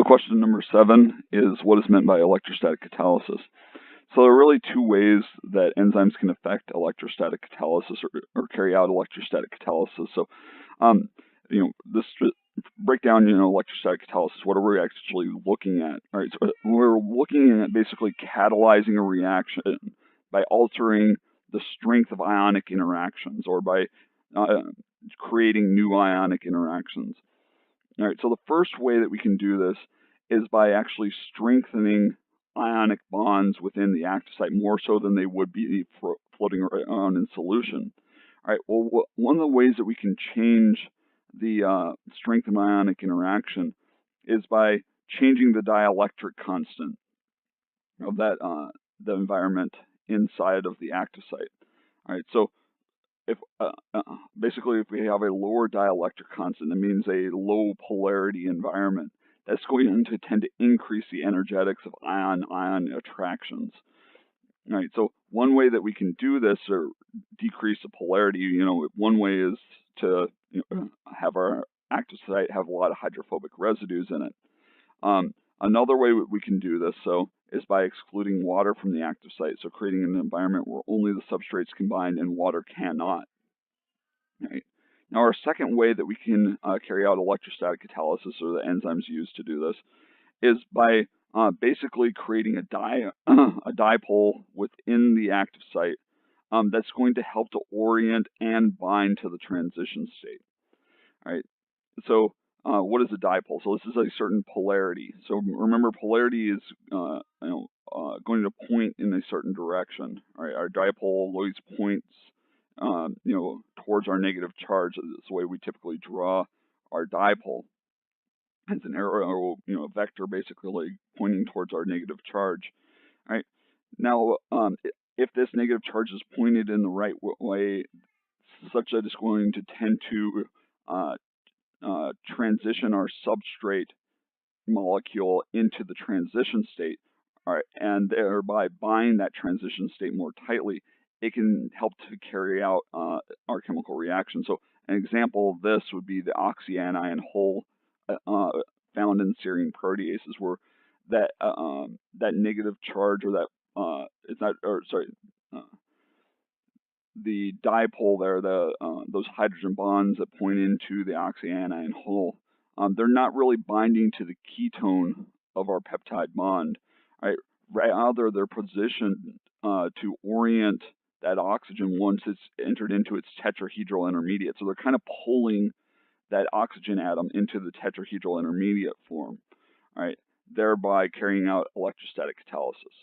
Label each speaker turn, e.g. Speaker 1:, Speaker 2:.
Speaker 1: So question number 7 is what is meant by electrostatic catalysis? So there are really two ways that enzymes can affect electrostatic catalysis or carry out electrostatic catalysis. So, um, this break down, electrostatic catalysis. What are we actually looking at? All right, so we're looking at basically catalyzing a reaction by altering the strength of ionic interactions or by uh, creating new ionic interactions. All right, so the first way that we can do this is by actually strengthening ionic bonds within the active site more so than they would be floating around in solution. All right, well, one of the ways that we can change the strength of ionic interaction is by changing the dielectric constant of the environment inside of the active site. All right, so if basically if we have a lower dielectric constant, that means a low polarity environment. That's going to tend to increase the energetics of ion-ion attractions. All right, so one way that we can do this or decrease the polarity, one way is to have our active site have a lot of hydrophobic residues in it. Another way we can do this, is by excluding water from the active site, so creating an environment where only the substrates combine and water cannot. Right. Now, our second way that we can carry out electrostatic catalysis, or the enzymes used to do this, is by basically creating a a dipole within the active site that's going to help to orient and bind to the transition state. All right. So, what is a dipole? So, this is a certain polarity. So, remember, polarity is going to point in a certain direction. All right. Our dipole always points towards our negative charge. That's the way we typically draw our dipole. It's an arrow, a vector basically pointing towards our negative charge. All right. Now, if this negative charge is pointed in the right way, such that it's going to tend to transition our substrate molecule into the transition state, all right, and thereby bind that transition state more tightly, it can help to carry out our chemical reaction. So an example of this would be the oxyanion hole found in serine proteases, where that negative charge or that it's not, or sorry, the dipole there, those hydrogen bonds that point into the oxyanion hole, they're not really binding to the ketone of our peptide bond, right? Rather, they're positioned to orient that oxygen once it's entered into its tetrahedral intermediate. So they're kind of pulling that oxygen atom into the tetrahedral intermediate form, right? Thereby carrying out electrostatic catalysis.